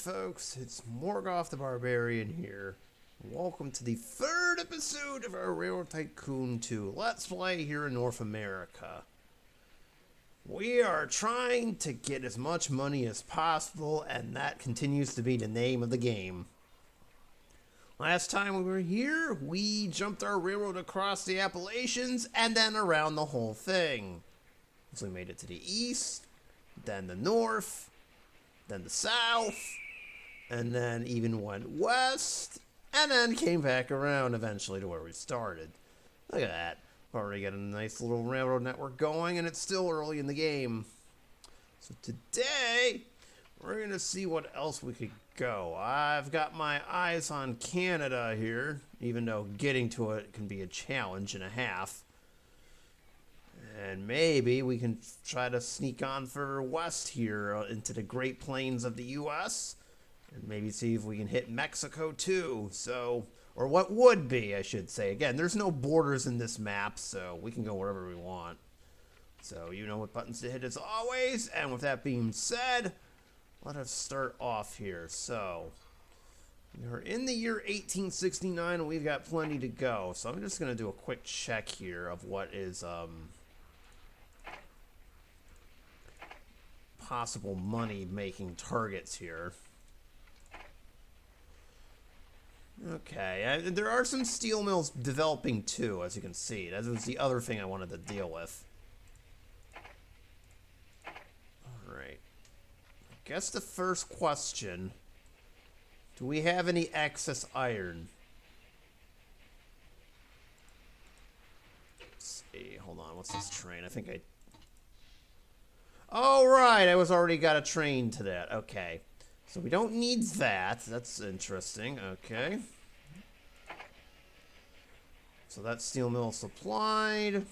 folks, it's Morgoth the Barbarian here. Welcome to the third episode of our Railroad Tycoon 2 Let's Play here in North America. We are trying to get as much money as possible, and that continues to be the name of the game. Last time we were here, we jumped our railroad across the Appalachians and then around the whole thing. So we made it to the east, then the north, then the south, and then even went west, and then came back around eventually to where we started. Look at that. Already got a nice little railroad network going, and it's still early in the game. So today, we're going to see what else we could go. I've got my eyes on Canada here, even though getting to it can be a challenge and a half. And maybe we can try to sneak on further west here into the Great Plains of the U.S. And maybe see if we can hit Mexico too. So, or what would be, I should say. Again, there's no borders in this map, so we can go wherever we want. So you know what buttons to hit as always. And with that being said, let us start off here. So, we're in the year 1869 and we've got plenty to go. So I'm just going to do a quick check here of what is possible money-making targets here. Okay, there are some steel mills developing too, as you can see. That was the other thing I wanted to deal with. Alright. I guess the first question, do we have any excess iron? Let's see, hold on, what's this train? I think I... Oh, right, I was already got a train to that. Okay. So we don't need that. That's interesting. Okay. So that's steel mill supplied.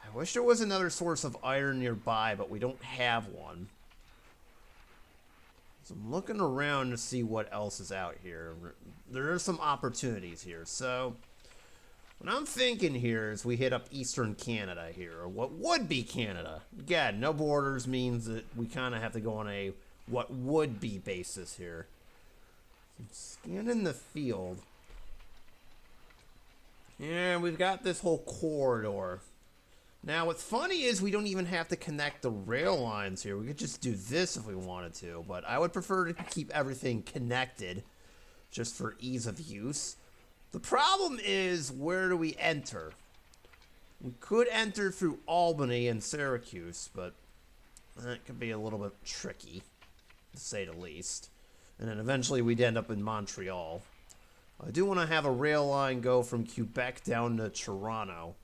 I wish there was another source of iron nearby, but we don't have one. So I'm looking around to see what else is out here. There are some opportunities here. So what I'm thinking here is we hit up Eastern Canada here, or what would be Canada. Again, no borders means that we kind of have to go on a what would be basis here. So scanning the field. Yeah, we've got this whole corridor. Now, what's funny is we don't even have to connect the rail lines here. We could just do this if we wanted to, but I would prefer to keep everything connected just for ease of use. The problem is, where do we enter? We could enter through Albany and Syracuse, but that could be a little bit tricky, to say the least. And then eventually we'd end up in Montreal. I do want to have a rail line go from Quebec down to Toronto.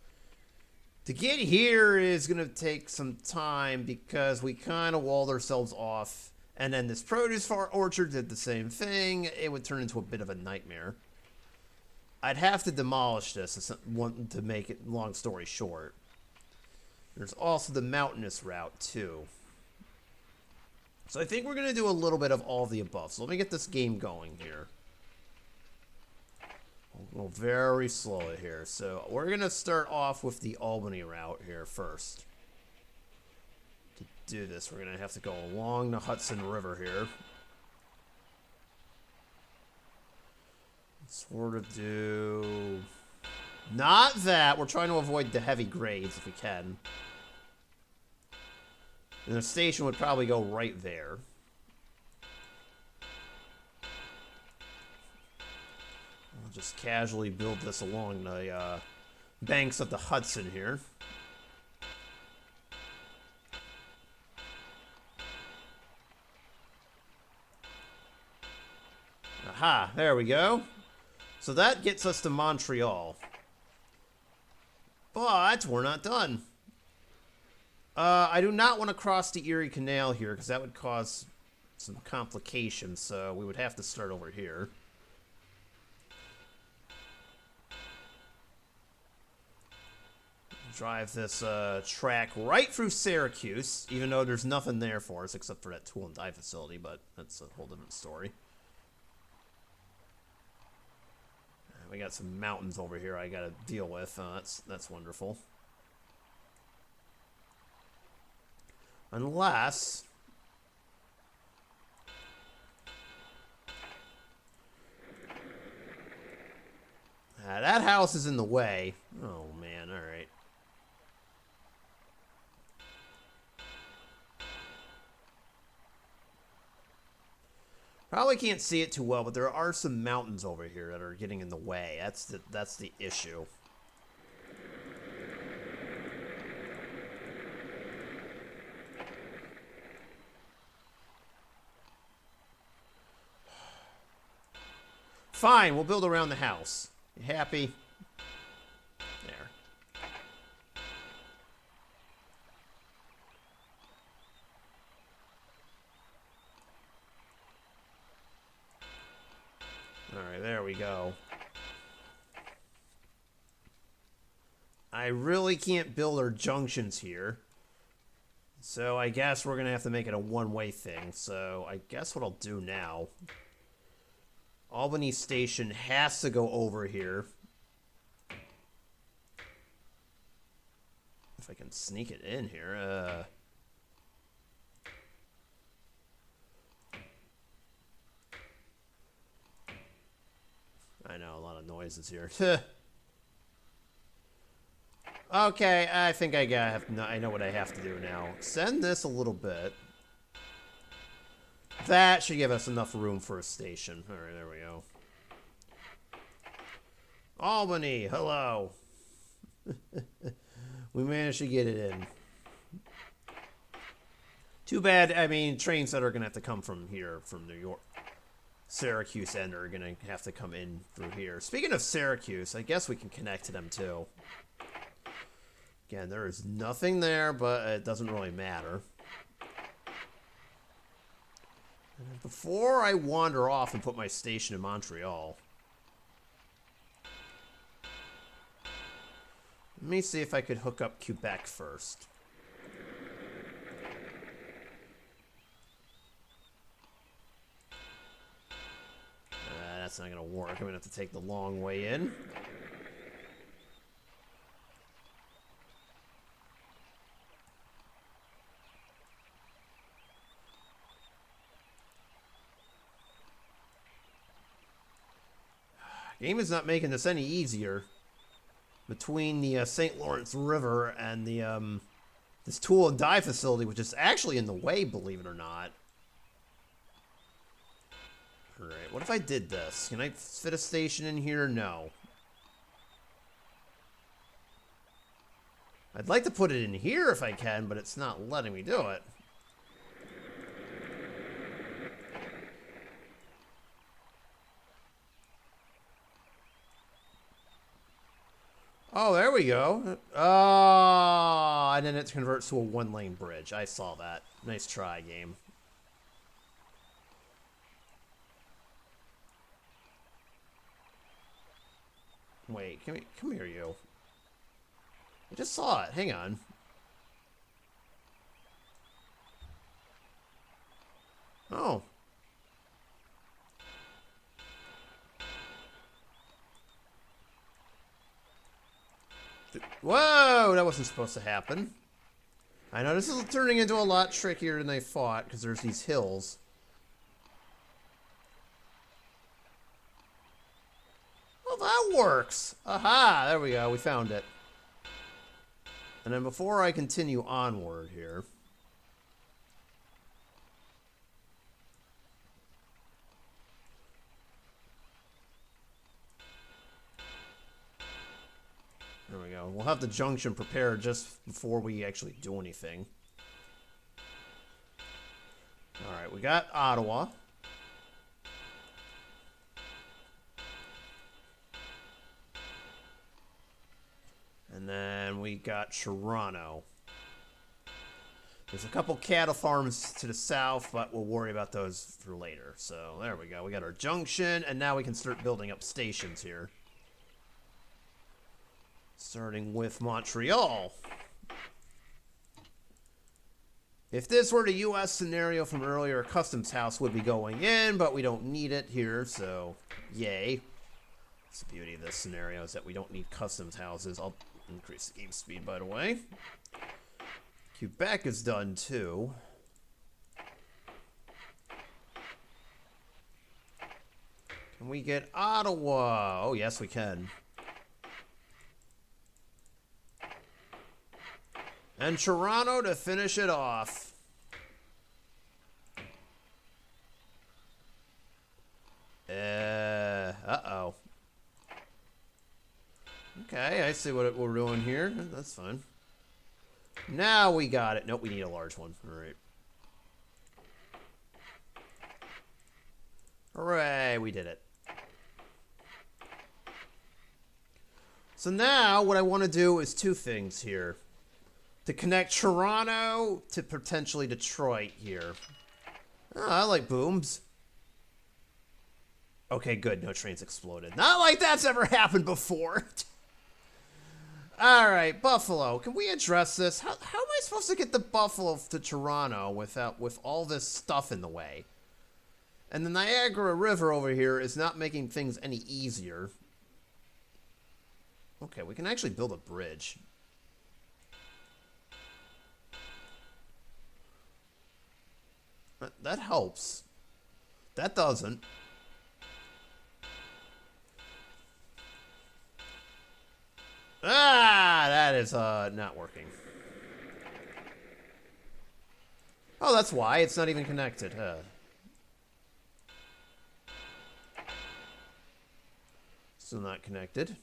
To get here is going to take some time because we kind of walled ourselves off. And then this produce orchard did the same thing. It would turn into a bit of a nightmare. I'd have to demolish this to make it, long story short. There's also the mountainous route too. So I think we're going to do a little bit of all of the above. So let me get this game going here. We'll go very slowly here. So we're going to start off with the Albany route here first. To do this, we're going to have to go along the Hudson River here. Sort of do... Not that. We're trying to avoid the heavy grades if we can. And the station would probably go right there. I'll just casually build this along the banks of the Hudson here. Aha, there we go. So that gets us to Montreal. But we're not done. I do not want to cross the Erie Canal here because that would cause some complications. So we would have to start over here. Drive this track right through Syracuse, even though there's nothing there for us except for that tool and die facility, but that's a whole different story. We got some mountains over here I gotta deal with. That's wonderful. Unless That house is in the way. Oh, man. All right. Probably can't see it too well, but there are some mountains over here that are getting in the way. That's the issue. Fine, we'll build around the house. You happy? There. Alright, there we go. I really can't build our junctions here. So I guess we're going to have to make it a one-way thing. So I guess what I'll do now... Albany Station has to go over here. If I can sneak it in here. I know, a lot of noises here. Okay, I think I know what I have to do now. Extend this a little bit. That should give us enough room for a station. Alright, there we go. Albany, hello. We managed to get it in. Too bad, I mean, trains that are going to have to come from here, from New York. Syracuse end are going to have to come in through here. Speaking of Syracuse, I guess we can connect to them too. Again, there is nothing there, but it doesn't really matter. Before I wander off and put my station in Montreal, let me see if I could hook up Quebec first. That's not going to work. I'm going to have to take the long way in. Game is not making this any easier. Between the St. Lawrence River and the this tool and die facility, which is actually in the way, believe it or not. Alright, what if I did this? Can I fit a station in here? No. I'd like to put it in here if I can, but it's not letting me do it. Oh, there we go. Oh, and then it converts to a one-lane bridge. I saw that. Nice try, game. Wait, come here, you. I just saw it. Hang on. Oh. Whoa, that wasn't supposed to happen. I know this is turning into a lot trickier than I thought, because there's these hills. Oh, that works. Aha, there we go, we found it. And then before I continue onward here... There we go. We'll have the junction prepared just before we actually do anything. Alright, we got Ottawa. And then we got Toronto. There's a couple cattle farms to the south, but we'll worry about those for later. So there we go. We got our junction, and now we can start building up stations here. Starting with Montreal. If this were the U.S. scenario from earlier, a customs house would be going in, but we don't need it here, so yay. That's the beauty of this scenario, is that we don't need customs houses. I'll increase the game speed, by the way. Quebec is done, too. Can we get Ottawa? Oh, yes, we can. And Toronto to finish it off. Uh-oh. Okay, I see what we're doing here. That's fine. Now we got it. Nope, we need a large one. All right. Hooray, we did it. So now what I want to do is two things here. To connect Toronto to potentially Detroit here. Oh, I like booms. Okay, good. No trains exploded. Not like that's ever happened before. All right, Buffalo. Can we address this? How am I supposed to get the Buffalo to Toronto with all this stuff in the way? And the Niagara River over here is not making things any easier. Okay, we can actually build a bridge. That helps. That doesn't. Ah, that is not working. Oh, that's why. It's not even connected. Still not connected.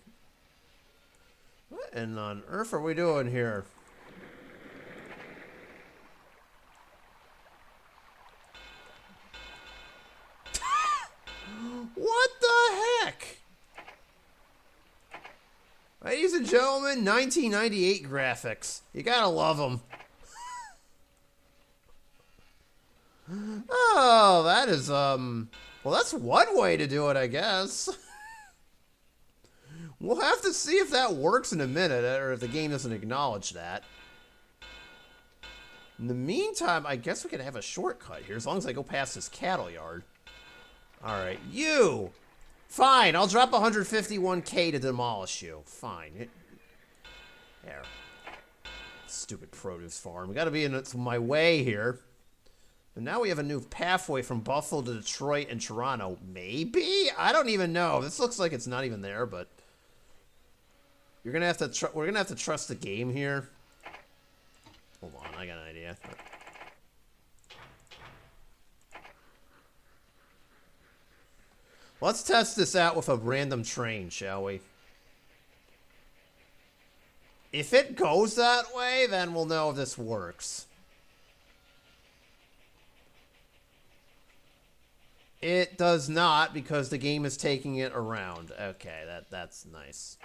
What on earth are we doing here? What the heck? Ladies and gentlemen, 1998 graphics. You gotta love them. Oh, that is, well, that's one way to do it, I guess. We'll have to see if that works in a minute, or if the game doesn't acknowledge that. In the meantime, I guess we could have a shortcut here, as long as I go past this cattle yard. Alright, you! Fine, I'll drop 151K to demolish you. Fine. There. Stupid produce farm. We gotta be in my way here. And now we have a new pathway from Buffalo to Detroit and Toronto. Maybe? I don't even know. This looks like it's not even there, but... You're gonna have to we're gonna have to trust the game here. Hold on, I got an idea. Let's test this out with a random train, shall we? If it goes that way, then we'll know if this works. It does not, because the game is taking it around. Okay, that's nice.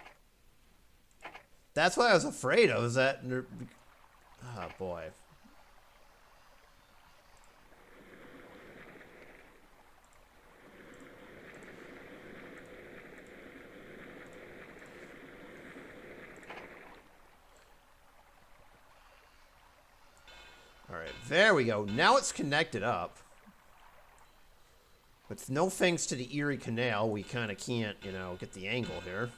That's what I was afraid of, is that... Oh, boy. Alright, there we go. Now it's connected up. With no thanks to the Erie Canal, we kind of can't, you know, get the angle here.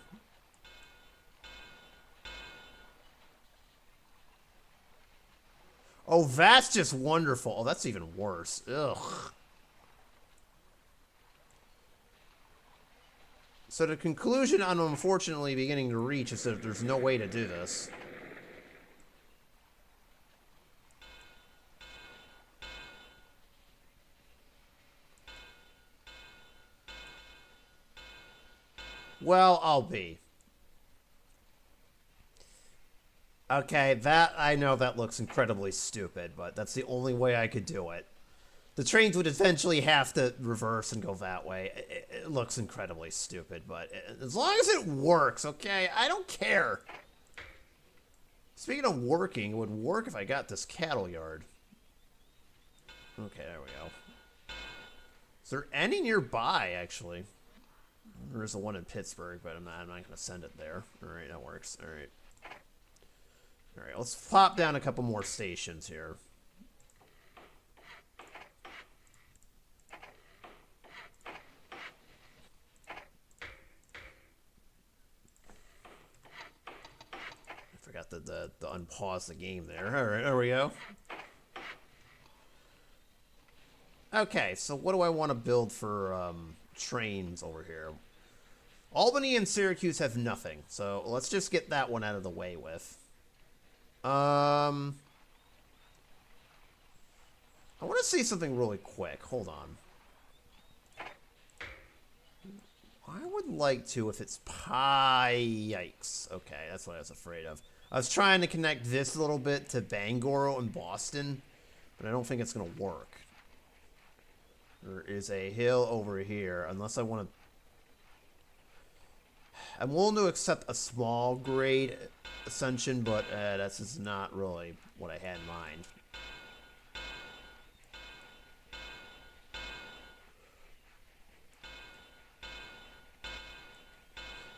Oh, that's just wonderful. Oh, that's even worse. Ugh. So the conclusion I'm unfortunately beginning to reach is that there's no way to do this. Well, I'll be. Okay, that, I know that looks incredibly stupid, but that's the only way I could do it. The trains would eventually have to reverse and go that way. It looks incredibly stupid, but as long as it works, okay? I don't care. Speaking of working, it would work if I got this cattle yard. Okay, there we go. Is there any nearby, actually? There's a one in Pittsburgh, but I'm not going to send it there. Alright, that works. Alright. Alright, let's pop down a couple more stations here. I forgot to unpause the game there. Alright, there we go. Okay, so what do I want to build for trains over here? Albany and Syracuse have nothing, so let's just get that one out of the way with. I want to say something really quick. Hold on. I would like to if it's pie. Yikes. Okay, that's what I was afraid of. I was trying to connect this a little bit to Bangor and Boston, but I don't think it's going to work. There is a hill over here, unless I want to... I'm willing to accept a small grade ascension, but that's just not really what I had in mind.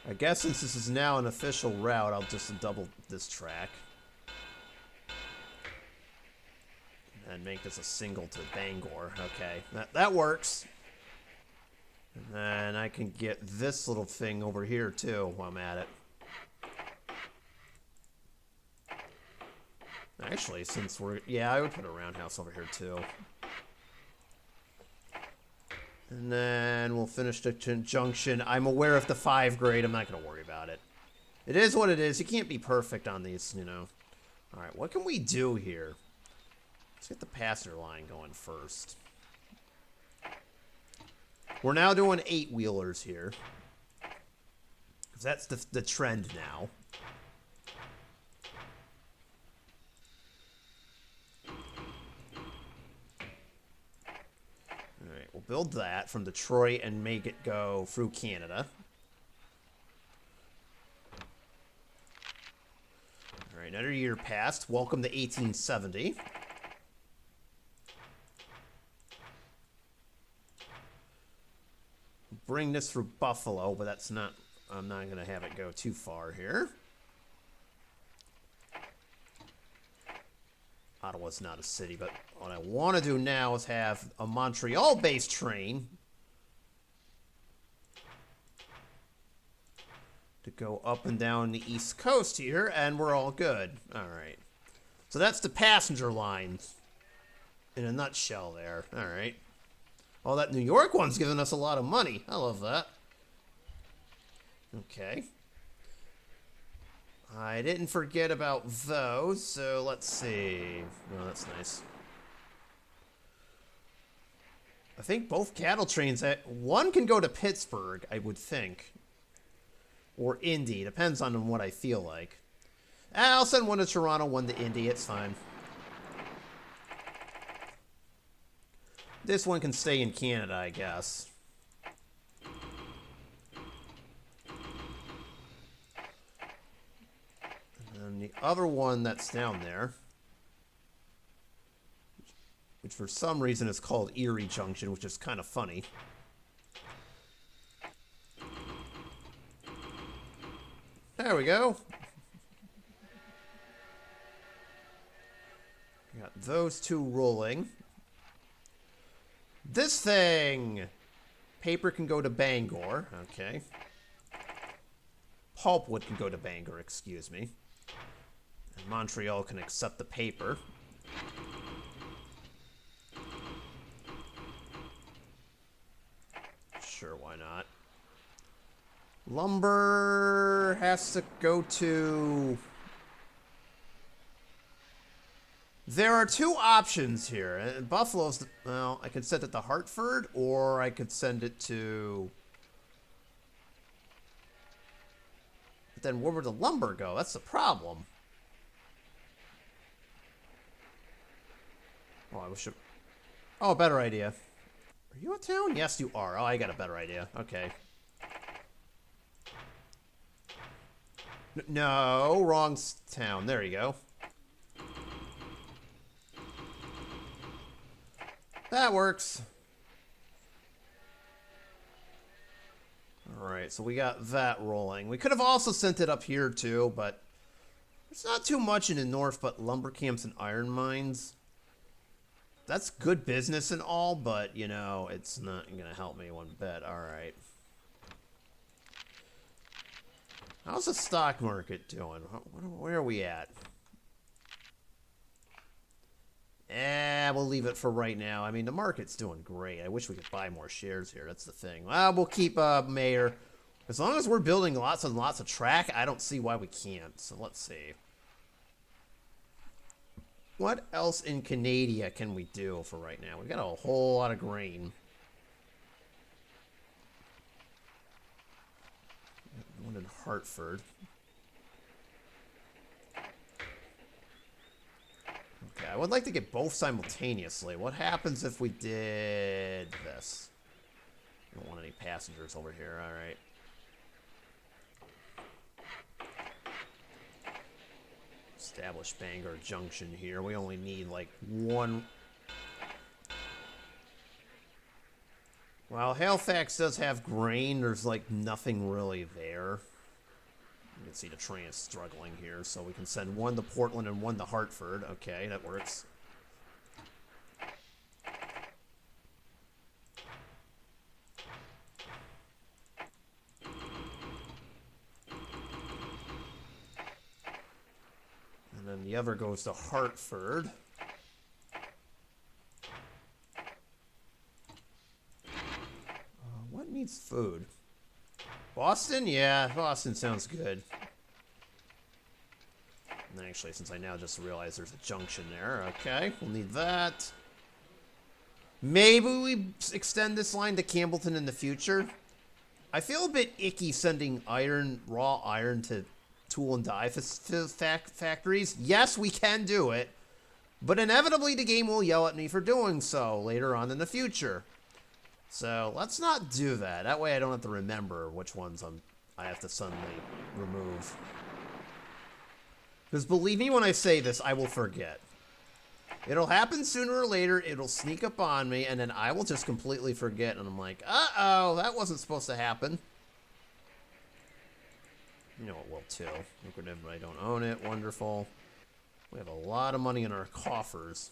I guess since this is now an official route, I'll just double this track. And make this a single to Bangor. Okay, that works. And then I can get this little thing over here, too, while I'm at it. Actually, since we're... Yeah, I would put a roundhouse over here, too. And then we'll finish the junction. I'm aware of the 5 grade. I'm not going to worry about it. It is what it is. You can't be perfect on these, you know. All right, what can we do here? Let's get the passenger line going first. We're now doing 8-wheelers here. Because that's the trend now. Alright, we'll build that from Detroit and make it go through Canada. Alright, another year passed. Welcome to 1870. Bring this through Buffalo, but that's not... I'm not going to have it go too far here. Ottawa's not a city, but what I want to do now is have a Montreal-based train to go up and down the East Coast here, and we're all good. All right. So that's the passenger lines in a nutshell there. All right. Oh, that New York one's giving us a lot of money. I love that. Okay. I didn't forget about those, so let's see. Oh, that's nice. I think both cattle trains... One can go to Pittsburgh, I would think. Or Indy. Depends on what I feel like. I'll send one to Toronto, one to Indy. It's fine. This one can stay in Canada, I guess. And the other one that's down there, which for some reason is called Erie Junction, which is kind of funny. There we go. Got those two rolling. This thing! Paper can go to Bangor. Okay. Pulpwood can go to Bangor, excuse me. And Montreal can accept the paper. Sure, why not? Lumber has to go to... There are two options here. Buffalo's... Well, I could send it to Hartford, or I could send it to... But then where would the lumber go? That's the problem. Oh, I wish it... Oh, better idea. Are you a town? Yes, you are. Oh, I got a better idea. Okay. No, wrong town. There you go. That works. Alright, so we got that rolling. We could have also sent it up here too, but there's not too much in the north but lumber camps and iron mines. That's good business and all, but, you know, it's not going to help me one bit. Alright. How's the stock market doing? Where are we at? We'll leave it for right now. I mean, the market's doing great. I wish we could buy more shares here. That's the thing. Well, we'll keep Mayor. As long as we're building lots and lots of track, I don't see why we can't. So let's see. what else in Canada can we do for right now? We got a whole lot of grain. One in Hartford. Okay, I would like to get both simultaneously. What happens if we did this? I don't want any passengers over here. All right. Establish Bangor Junction here. We only need like one. While Halifax does have grain, there's like nothing really there. You can see the train is struggling here, so we can send one to Portland and one to Hartford. Okay, that works. And then the other goes to Hartford. What needs food? Boston? Yeah, Boston sounds good. And actually, since I now just realized there's a junction there. Okay, we'll need that. Maybe we extend this line to Campbellton in the future. I feel a bit icky sending iron, raw iron to tool and die factories. Yes, we can do it. But inevitably, the game will yell at me for doing so later on in the future. So let's not do that. That way I don't have to remember which ones I have to suddenly remove. Because believe me when I say this, I will forget. It'll happen sooner or later. It'll sneak up on me, and then I will just completely forget. And I'm like, uh-oh, that wasn't supposed to happen. You know it will, too. Lucrative, but I don't own it. Wonderful. We have a lot of money in our coffers.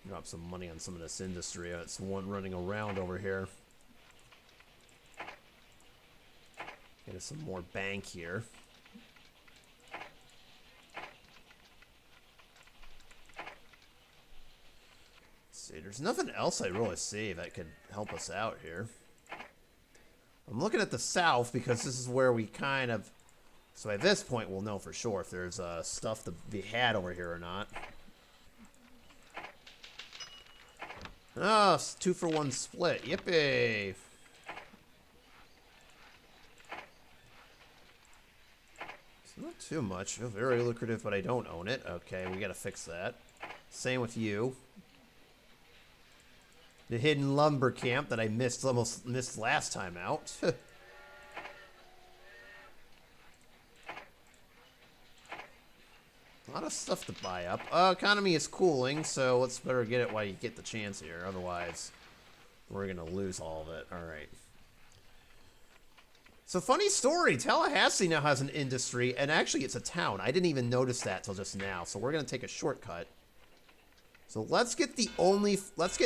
Drop some money on some of this industry. It's one running around over here. Get us some more bank here. Let's see, there's nothing else I really see that could help us out here. I'm looking at the south because this is where we kind of... So at this point, we'll know for sure if there's stuff to be had over here or not. Oh, 2-for-1 split. Yippee! It's not too much. Very lucrative, but I don't own it. Okay, we gotta fix that. Same with you. The hidden lumber camp that I almost missed last time out. A lot of stuff to buy up. Economy is cooling, so let's better get it while you get the chance here. Otherwise, we're going to lose all of it. All right. So, funny story. Tallahassee now has an industry, and actually it's a town. I didn't even notice that till just now, so we're going to take a shortcut. So, let's get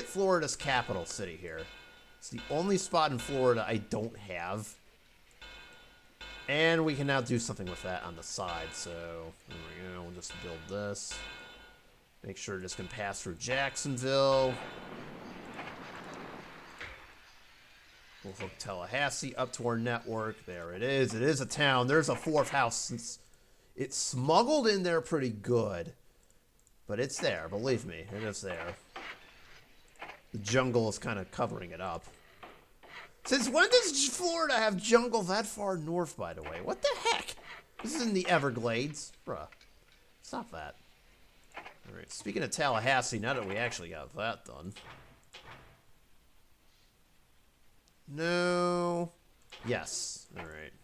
Florida's capital city here. It's the only spot in Florida I don't have. And we can now do something with that on the side. So, there we go. We'll just build this. Make sure this can pass through Jacksonville. We'll hook Tallahassee up to our network. There it is. It is a town. There's a fourth house. It's smuggled in there pretty good. But it's there. Believe me. It is there. The jungle is kind of covering it up. Since when does Florida have jungle that far north, by the way? What the heck? This is in the Everglades. Bruh. Stop that. Alright, speaking of Tallahassee, now that we actually got that done. No. Yes. Alright.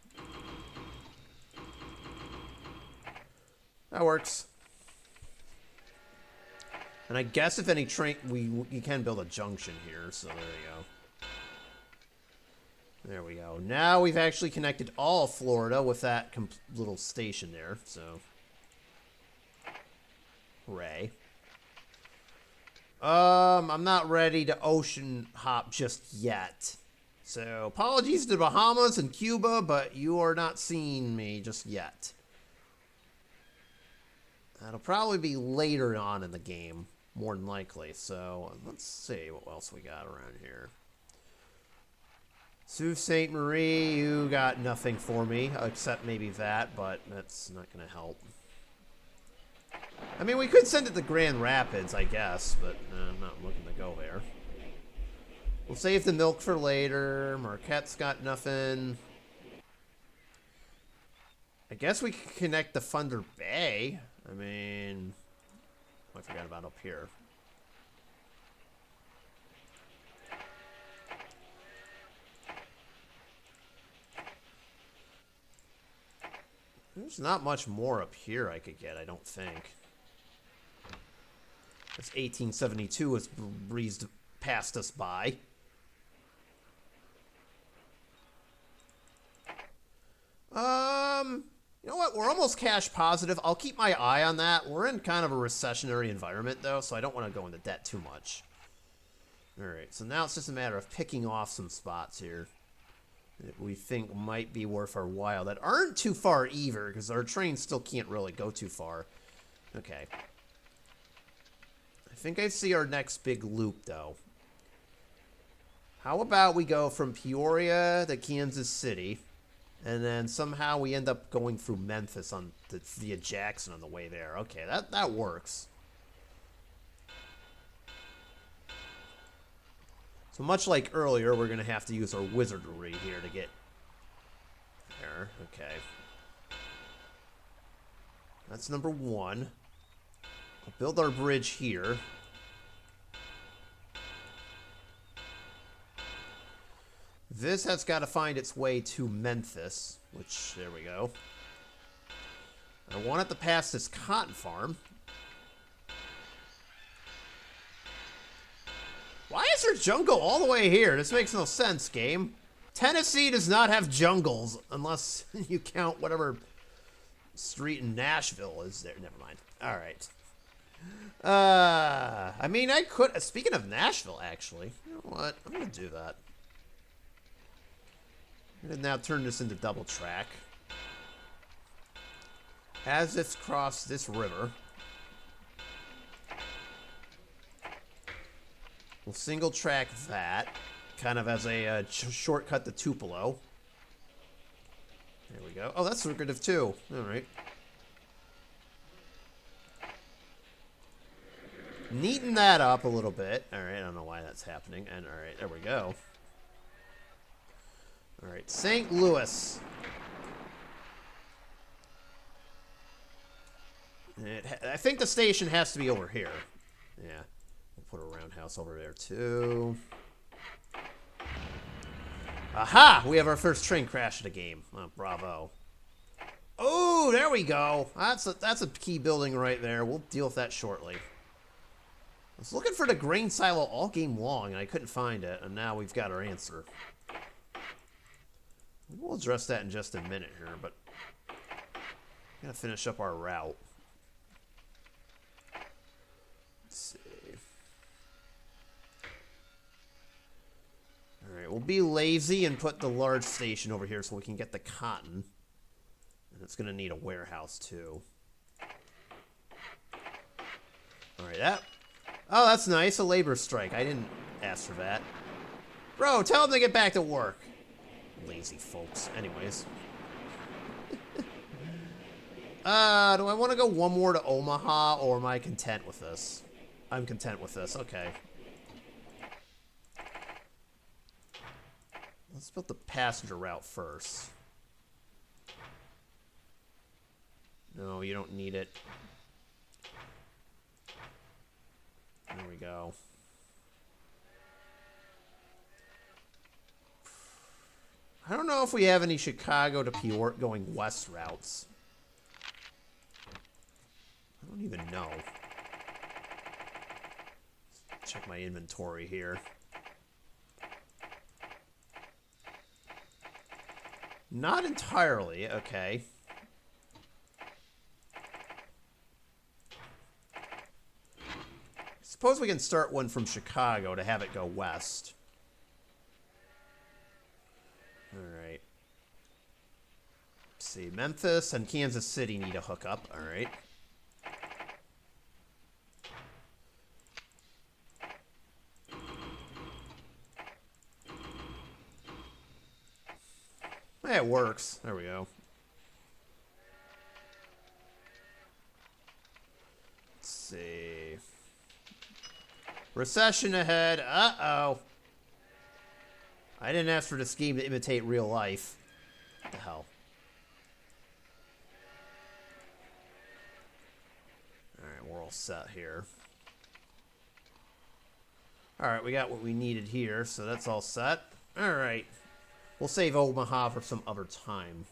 That works. And I guess if any train... We can build a junction here, so there you go. There we go. Now we've actually connected all of Florida with that little station there, so. Hooray. I'm not ready to ocean hop just yet. So, apologies to Bahamas and Cuba, but you are not seeing me just yet. That'll probably be later on in the game, more than likely. So, let's see what else we got around here. Sault Ste. Marie, you got nothing for me, except maybe that, but that's not going to help. I mean, we could send it to Grand Rapids, I guess, but I'm not looking to go there. We'll save the milk for later. Marquette's got nothing. I guess we could connect to Thunder Bay. I mean, I forgot about up here. There's not much more up here I could get, I don't think. This 1872 has breezed past us by. You know what? We're almost cash positive. I'll keep my eye on that. We're in kind of a recessionary environment, though, so I don't want to go into debt too much. Alright, so now it's just a matter of picking off some spots here that we think might be worth our while, that aren't too far either, because our train still can't really go too far. Okay. I think I see our next big loop, though. How about we go from Peoria to Kansas City, and then somehow we end up going through Memphis via Jackson on the way there. Okay, that works. So much like earlier, we're going to have to use our wizardry here to get there. Okay. That's number one. We'll build our bridge here. This has got to find its way to Memphis, which, there we go. I want it to pass this cotton farm. Why is there jungle all the way here? This makes no sense, game. Tennessee does not have jungles, unless you count whatever street in Nashville is there. Never mind. All right. I mean, I could... Speaking of Nashville, actually. You know what? I'm going to do that. I'm going to now turn this into double track. As it's crossed this river, we'll single track that, kind of as a shortcut to Tupelo. There we go. Oh, that's lucrative too. All right. Neaten that up a little bit. All right, I don't know why that's happening. And all right, there we go. All right, St. Louis. I think the station has to be over here. Yeah. We'll put a roundhouse over there, too. Aha! We have our first train crash of the game. Oh, bravo. Oh, there we go. That's a key building right there. We'll deal with that shortly. I was looking for the grain silo all game long, and I couldn't find it, and now we've got our answer. We'll address that in just a minute here, but gotta finish up our route. Let's see. Alright, we'll be lazy and put the large station over here so we can get the cotton. And it's gonna need a warehouse too. Alright, that... Oh, that's nice, a labor strike. I didn't ask for that. Bro, tell them to get back to work. Lazy folks. Anyways. Do I want to go one more to Omaha, or am I content with this? I'm content with this. Okay. Let's build the passenger route first. No, you don't need it. There we go. I don't know if we have any Chicago to Peoria going west routes. I don't even know. Check my inventory here. Not entirely, okay. Suppose we can start one from Chicago to have it go west. Alright. Let's see, Memphis and Kansas City need a hookup. Alright. Hey, it works. There we go. Let's see. Recession ahead. Uh-oh. I didn't ask for the scheme to imitate real life. What the hell? Alright, we're all set here. Alright, we got what we needed here, so that's all set. Alright. We'll save Omaha for some other time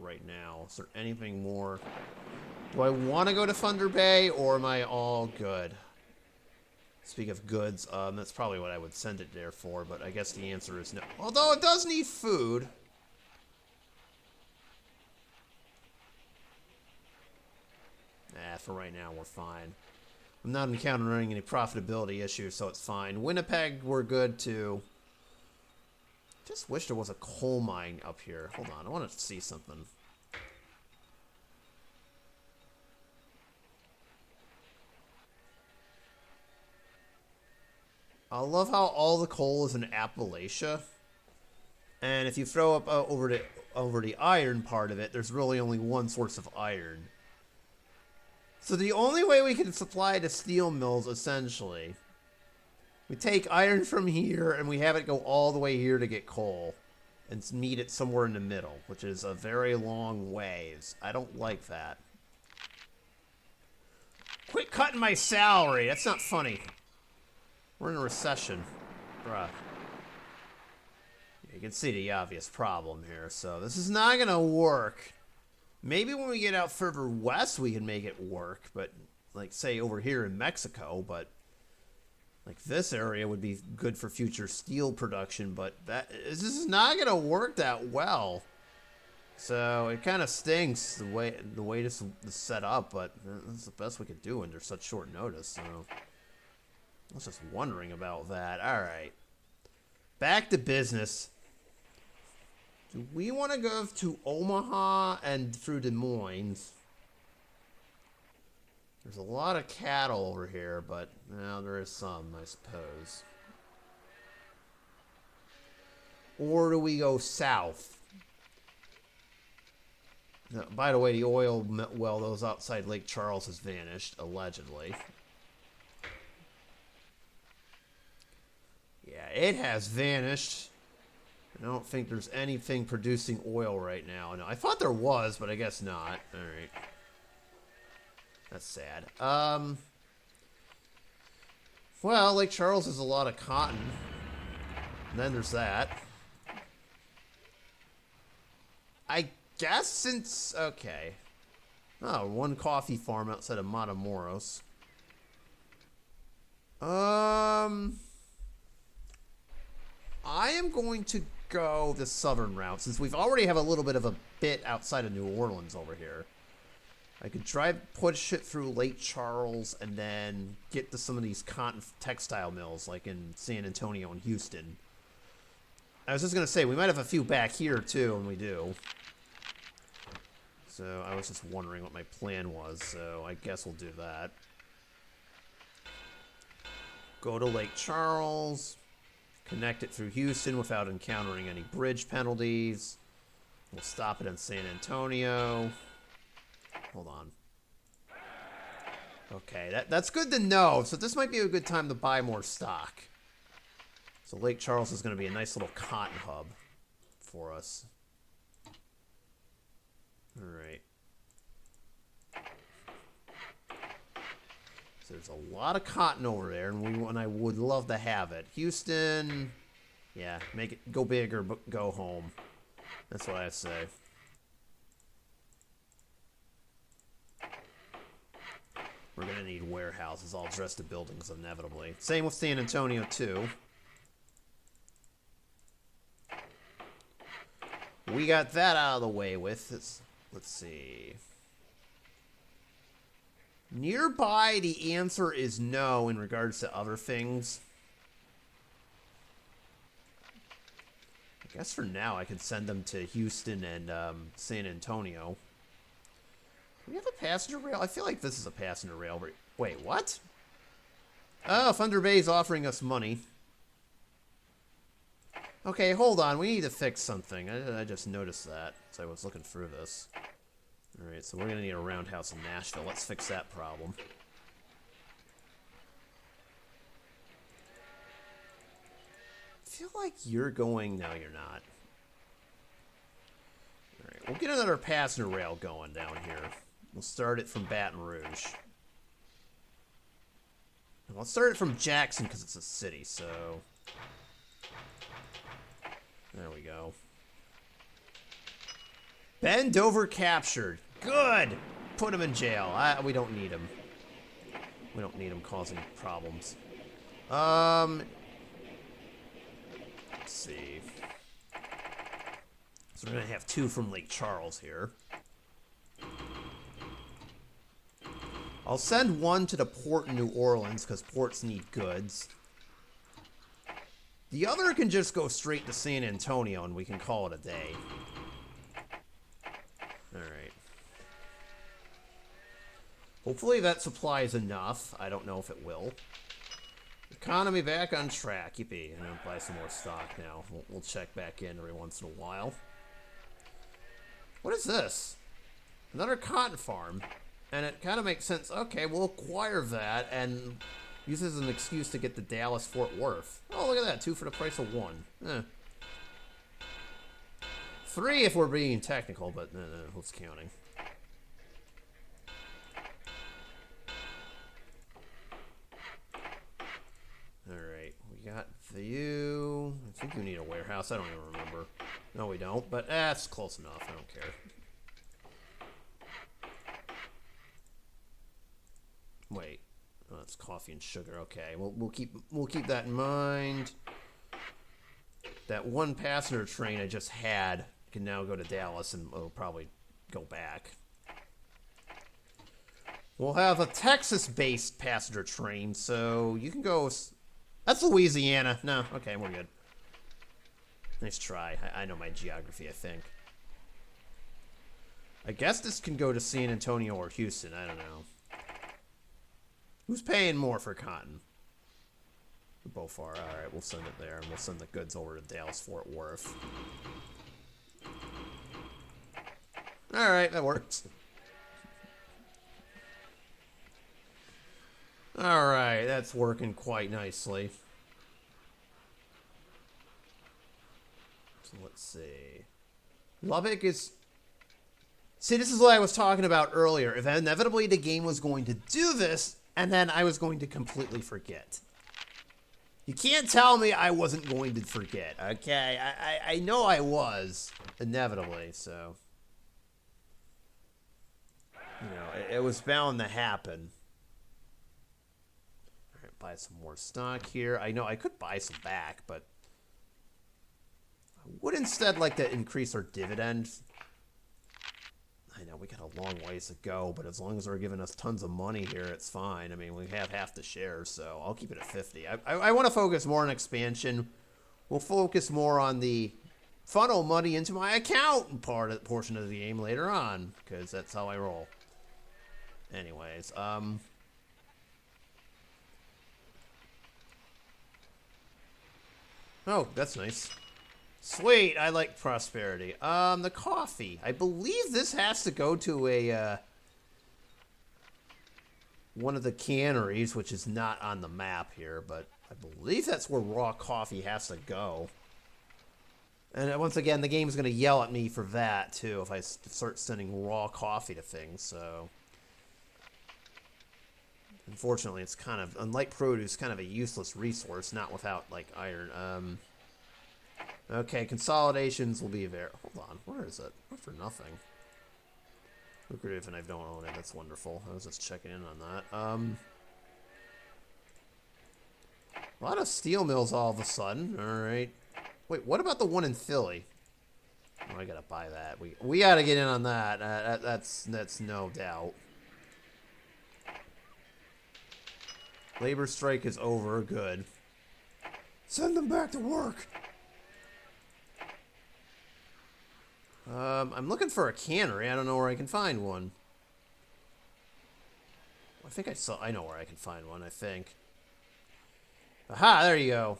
right now. Is there anything more? Do I want to go to Thunder Bay, or am I all good? Speak of goods, that's probably what I would send it there for, but I guess the answer is no. Although it does need food. For right now, we're fine. I'm not encountering any profitability issues, so it's fine. Winnipeg, we're good too. Just wish there was a coal mine up here. Hold on, I want to see something. I love how all the coal is in Appalachia. And if you throw up over the iron part of it, there's really only one source of iron. So the only way we can supply the steel mills, essentially, we take iron from here and we have it go all the way here to get coal. And meet it somewhere in the middle, which is a very long ways. I don't like that. Quit cutting my salary. That's not funny. We're in a recession. Bruh. You can see the obvious problem here, so this is not gonna work. Maybe when we get out further west we can make it work, but like say over here in Mexico, but like this area would be good for future steel production, but this is not gonna work that well. So it kind of stinks the way this is set up, but that's the best we could do under such short notice. So I was just wondering about that. All right, back to business. Do we want to go to Omaha and through Des Moines? There's a lot of cattle over here, but now there is some, I suppose. Or do we go south? Now, by the way, the oil well that was outside Lake Charles has vanished, allegedly. Yeah, it has vanished. I don't think there's anything producing oil right now. No, I thought there was, but I guess not. All right. That's sad. Well, Lake Charles has a lot of cotton. And then there's that. I guess since... Okay. Oh, one coffee farm outside of Matamoros. I am going to go the southern route, since we've already have a little bit of a bit outside of New Orleans over here. I could push it through Lake Charles and then get to some of these cotton textile mills, like in San Antonio and Houston. I was just going to say, we might have a few back here, too, and we do. So I was just wondering what my plan was, so I guess we'll do that. Go to Lake Charles. Connect it through Houston without encountering any bridge penalties. We'll stop it in San Antonio. Hold on. Okay, that's good to know. So this might be a good time to buy more stock. So Lake Charles is going to be a nice little cotton hub for us. All right. So there's a lot of cotton over there, and I would love to have it. Houston, yeah, make it go big or go home. That's what I say. We're going to need warehouses all dressed to buildings, inevitably. Same with San Antonio, too. We got that out of the way with. Let's see. Nearby, the answer is no in regards to other things. I guess for now I could send them to Houston and San Antonio. Do we have a passenger rail? I feel like this is a passenger rail. Wait, what? Oh, Thunder Bay is offering us money. Okay, hold on. We need to fix something. I just noticed that as I was looking through this. Alright, so we're going to need a roundhouse in Nashville. Let's fix that problem. I feel like you're going... No, you're not. Alright, we'll get another passenger rail going down here. We'll start it from Baton Rouge. And let's start it from Jackson because it's a city, so... There we go. Bend over captured. Good! Put him in jail. We don't need him. We don't need him causing problems. Let's see. So we're going to have 2 from Lake Charles here. I'll send 1 to the port in New Orleans because ports need goods. The other can just go straight to San Antonio and we can call it a day. Alright. Hopefully that supply is enough. I don't know if it will. Economy back on track. Yippee. I'm going to buy some more stock now. We'll check back in every once in a while. What is this? Another cotton farm. And it kind of makes sense. Okay, we'll acquire that and use this as an excuse to get the Dallas-Fort Worth. Oh, look at that. 2 for the price of 1. 3 if we're being technical, but what's counting? Alright, we got you. I think you need a warehouse. I don't even remember. No, we don't, but that's close enough. I don't care. Wait. Oh, that's coffee and sugar. Okay, we'll keep that in mind. That 1 passenger train I just had can now go to Dallas, and it'll probably go back. We'll have a Texas-based passenger train, so you can go... That's Louisiana. No, okay, we're good. Nice try. I know my geography, I think. I guess this can go to San Antonio or Houston. I don't know. Who's paying more for cotton? Both are. Alright, we'll send it there, and we'll send the goods over to Dallas-Fort Worth. Alright, that works. Alright, that's working quite nicely. So let's see. Lubbock is... See, this is what I was talking about earlier. If inevitably the game was going to do this, and then I was going to completely forget. You can't tell me I wasn't going to forget, okay? I know I was, inevitably, so... You know, it was bound to happen. Alright, buy some more stock here. I know I could buy some back, but... I would instead like to increase our dividend. I know, we got a long ways to go, but as long as they're giving us tons of money here, it's fine. I mean, we have half the shares, so I'll keep it at 50. I want to focus more on expansion. We'll focus more on the funnel money into my account portion of the game later on, because that's how I roll. Anyways, oh, that's nice. Sweet, I like prosperity. The coffee. I believe this has to go to a, one of the canneries, which is not on the map here, but I believe that's where raw coffee has to go. And once again, the game's going to yell at me for that, too, if I start sending raw coffee to things, so... Unfortunately, it's kind of, unlike produce, kind of a useless resource, not without, like, iron. Okay, consolidations will be there. Hold on, where is it? Not for nothing. Lucrative, and I don't own it. That's wonderful. I was just checking in on that. A lot of steel mills all of a sudden. All right. Wait, what about the one in Philly? Oh, I gotta buy that. We gotta get in on that. That's no doubt. Labor strike is over. Good. Send them back to work. I'm looking for a cannery. I don't know where I can find one. I think I know where I can find one, I think. Aha, there you go.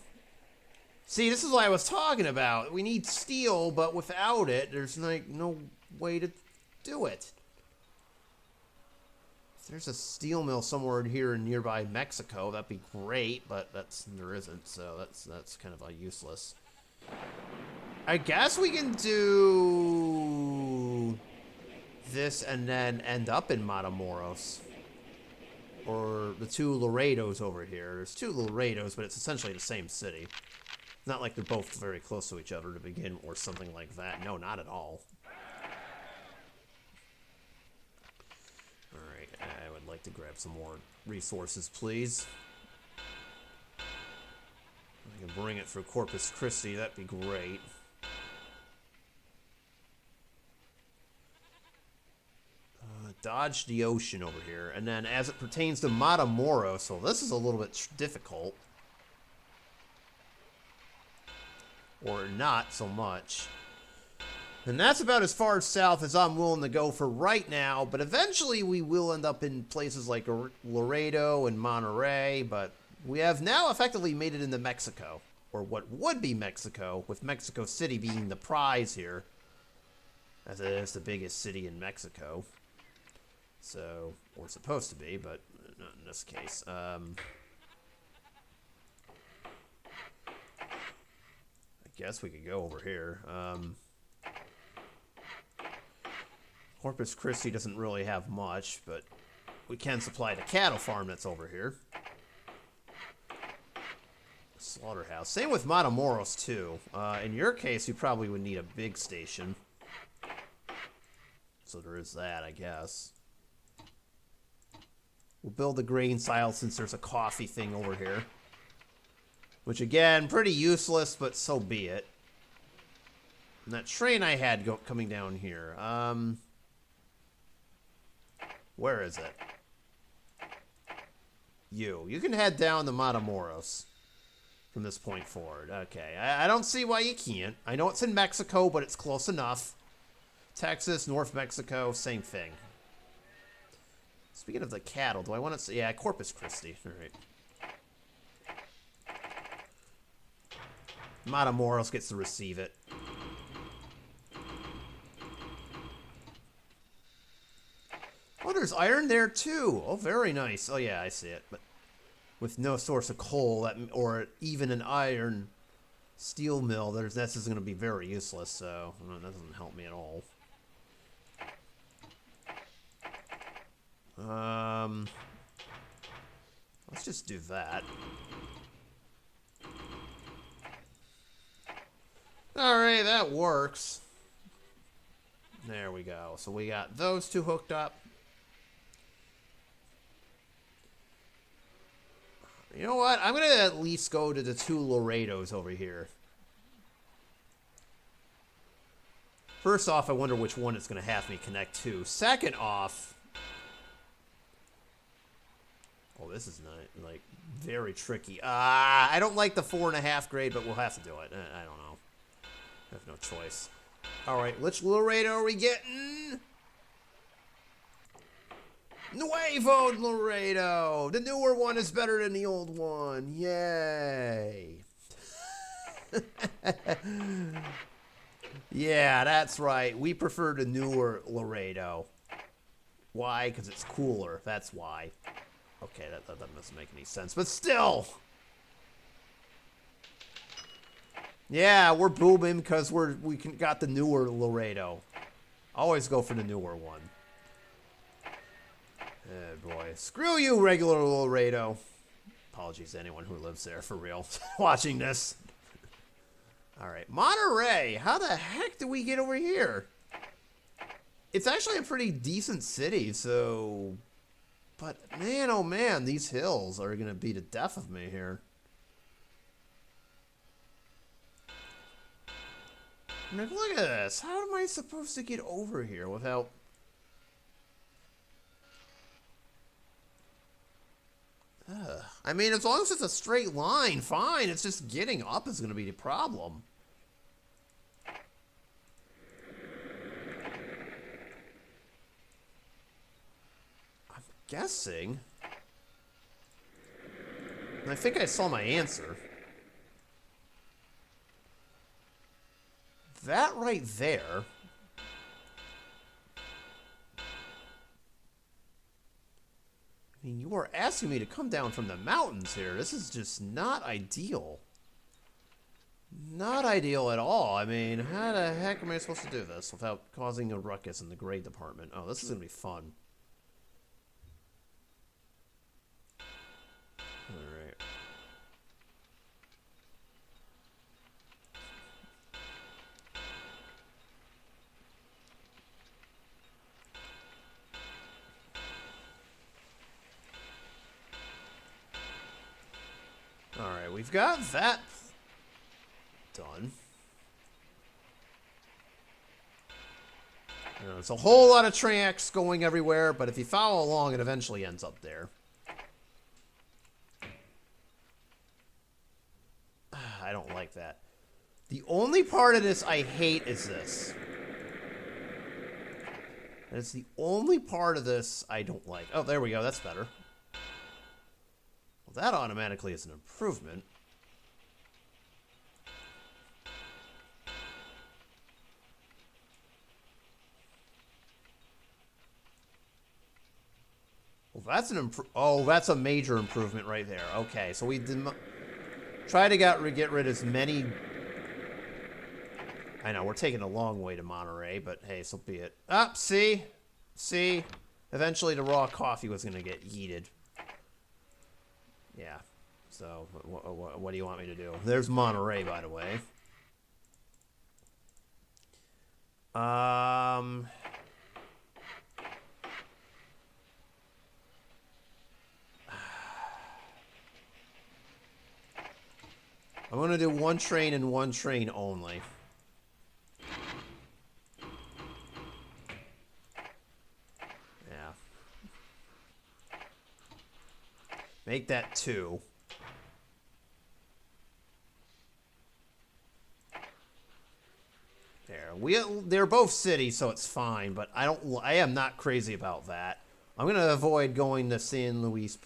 See, this is what I was talking about. We need steel, but without it, there's like no way to do it. If there's a steel mill somewhere here in nearby Mexico, that'd be great, but there isn't, so that's kind of useless. I guess we can do this and then end up in Matamoros. Or the two Laredos over here. There's two Laredos, but it's essentially the same city. Not like they're both very close to each other to begin, or something like that. No, not at all. Alright, I would like to grab some more resources, please. I can bring it for Corpus Christi, that'd be great. Dodge the ocean over here. And then as it pertains to Matamoros, so this is a little bit difficult. Or not so much. And that's about as far south as I'm willing to go for right now, but eventually we will end up in places like Laredo and Monterey, but we have now effectively made it into Mexico, or what would be Mexico, with Mexico City being the prize here, as it is the biggest city in Mexico. So, or supposed to be, but not in this case. I guess we could go over here. Corpus Christi doesn't really have much, but we can supply the cattle farm that's over here. Slaughterhouse. Same with Matamoros, too. In your case, you probably would need a big station. So there is that, I guess. We'll build a grain silo since there's a coffee thing over here. Which, again, pretty useless, but so be it. And that train I had coming down here. Where is it? You can head down to Matamoros from this point forward. Okay, I don't see why you can't. I know it's in Mexico, but it's close enough. Texas, North Mexico, same thing. Speaking of the cattle, do I want to say... Yeah, Corpus Christi. All right. Matamoros gets to receive it. Oh, there's iron there, too. Oh, very nice. Oh, yeah, I see it. But with no source of coal, or even an iron steel mill, this is going to be very useless, so that doesn't help me at all. Let's just do that. Alright, that works. There we go. So we got those two hooked up. You know what? I'm going to at least go to the two Laredos over here. First off, I wonder which one it's going to have me connect to. Second off... Oh, this is not, like, very tricky. I don't like the 4.5 grade, but we'll have to do it. I don't know. I have no choice. Alright, which Laredo are we getting? Nuevo Laredo! The newer one is better than the old one. Yay! Yeah, that's right. We prefer the newer Laredo. Why? Because it's cooler. That's why. Okay, that doesn't make any sense, but still! Yeah, we're booming because we got the newer Laredo. Always go for the newer one. Oh boy. Screw you, regular Laredo. Apologies to anyone who lives there, for real, watching this. Alright, Monterey. How the heck did we get over here? It's actually a pretty decent city, so... But, man, oh man, these hills are going to be the death of me here. Like, look at this. How am I supposed to get over here without... I mean, as long as it's a straight line, fine. It's just getting up is going to be the problem. I'm guessing... And I think I saw my answer. that right there... I mean, you are asking me to come down from the mountains here. This is just not ideal. Not ideal at all. I mean, how the heck am I supposed to do this without causing a ruckus in the grade department? Oh, this is going to be fun. Alright. Alright, we've got that done. There's a whole lot of tracks going everywhere, but if you follow along, it eventually ends up there. I don't like that. The only part of this I hate is this. It's the only part of this I don't like. Oh, there we go. That's better. Well, that automatically is an improvement. Well, that's an oh, that's a major improvement right there. Okay, so we did try to get rid of as many. I know we're taking a long way to Monterey, but hey, so be it. Up, see, eventually the raw coffee was gonna get yeeted. Yeah. So what do you want me to do? There's Monterey, by the way. I'm going to do one train and one train only. Yeah. Make that 2. There. They're both cities, so it's fine, but I am not crazy about that. I'm going to avoid going to San Luis.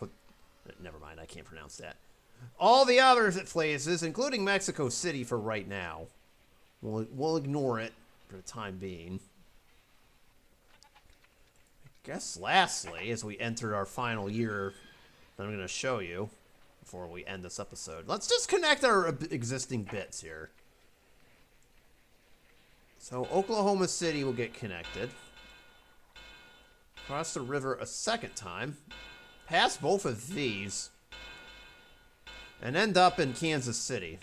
Never mind, I can't pronounce that. All the other places, including Mexico City for right now. We'll ignore it for the time being. I guess lastly, as we enter our final year that I'm going to show you before we end this episode, let's just connect our existing bits here. So Oklahoma City will get connected. Cross the river a second time. Pass both of these. And end up in Kansas City.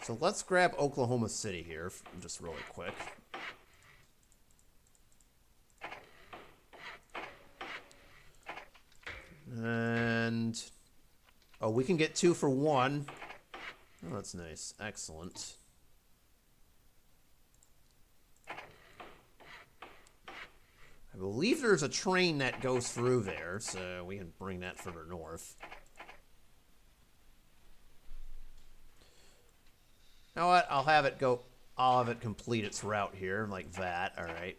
So let's grab Oklahoma City here, just really quick. And... oh, we can get 2 for 1. Oh, that's nice. Excellent. I believe there's a train that goes through there, so we can bring that further north. You know what? I'll have it complete its route here, like that. All right.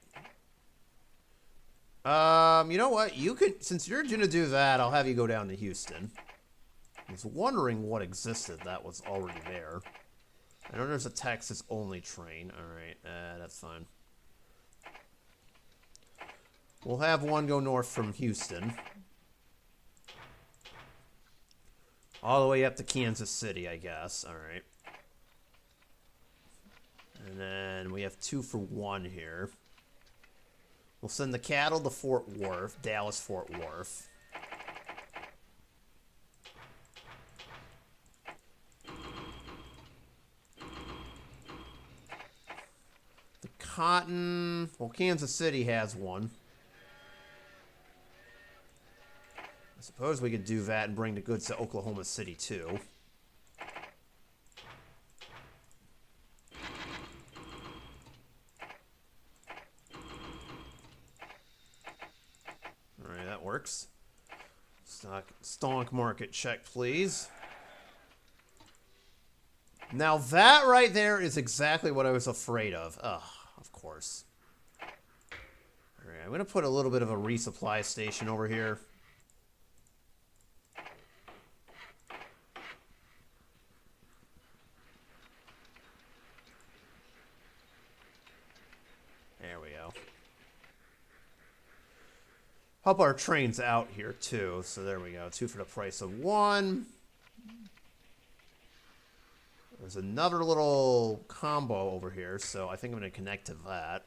You know what? You could, since you're gonna do that, I'll have you go down to Houston. I was wondering what existed that was already there. I know there's a Texas-only train. All right, that's fine. We'll have one go north from Houston. All the way up to Kansas City, I guess. All right. And then we have 2 for 1 here. We'll send the cattle to Fort Worth, Dallas-Fort Worth. The cotton... well, Kansas City has one. I suppose we could do that and bring the goods to Oklahoma City, too. Alright, that works. Stonk market check, please. Now that right there is exactly what I was afraid of. Ugh, of course. Alright, I'm going to put a little bit of a resupply station over here. help our trains out here too. So there we go. 2 for the price of 1. There's another little combo over here, so I think I'm going to connect to that.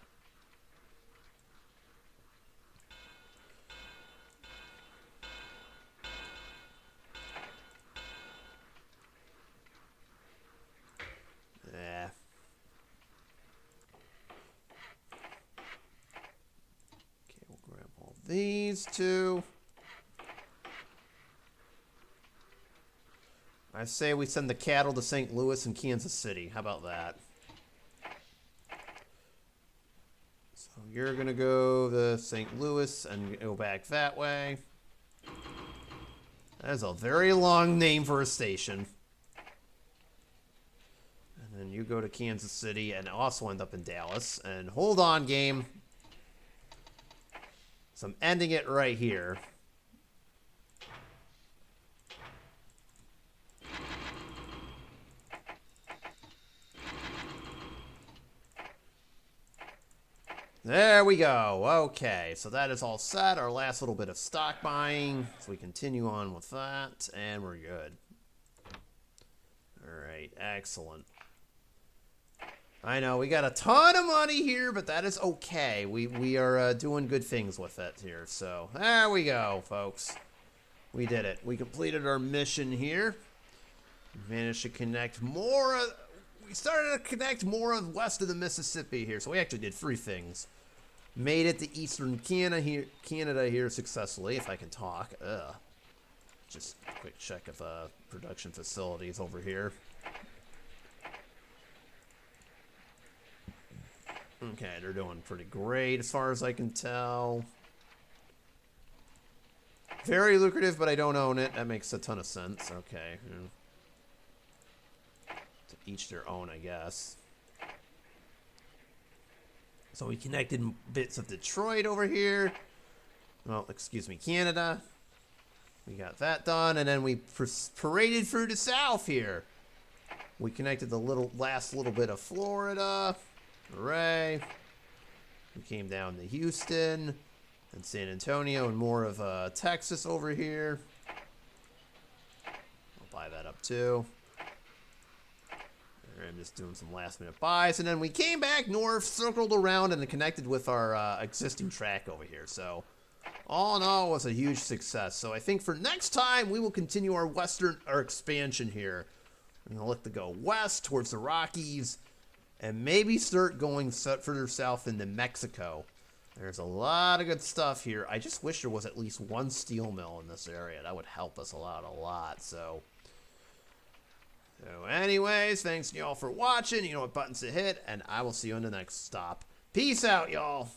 Yeah. Okay, we'll grab all these two. I say we send the cattle to St. Louis and Kansas City. How about that? So you're going to go to St. Louis and go back that way. That is a very long name for a station. And then you go to Kansas City and also end up in Dallas. And hold on, game. So I'm ending it right here. There we go. Okay, so that is all set. Our last little bit of stock buying. So we continue on with that, and we're good. All right, excellent. I know, we got a ton of money here, but that is okay. We are doing good things with it here. So there we go, folks. We did it. We completed our mission here. We managed to connect more. We started to connect more of west of the Mississippi here. So we actually did 3 things. Made it to eastern Canada here successfully, if I can talk. Just a quick check of production facilities over here. Okay, they're doing pretty great as far as I can tell. Very lucrative, but I don't own it. That makes a ton of sense. Okay. To each their own, I guess. So we connected bits of Detroit over here. Well, excuse me, Canada. We got that done, and then we paraded through the south here. We connected the last little bit of Florida. Hooray. We came down to Houston and San Antonio and more of Texas over here. I'll buy that up too. I'm just doing some last minute buys, and then we came back north, circled around, and connected with our existing track over here. So all in all, it was a huge success. So I think for next time, we will continue our expansion here. We're going to look to go west towards the Rockies and maybe start going further south into Mexico. There's a lot of good stuff here. I just wish there was at least one steel mill in this area. That would help us a lot. So anyways, thanks to y'all for watching. You know what buttons to hit, and I will see you on the next stop. Peace out, y'all.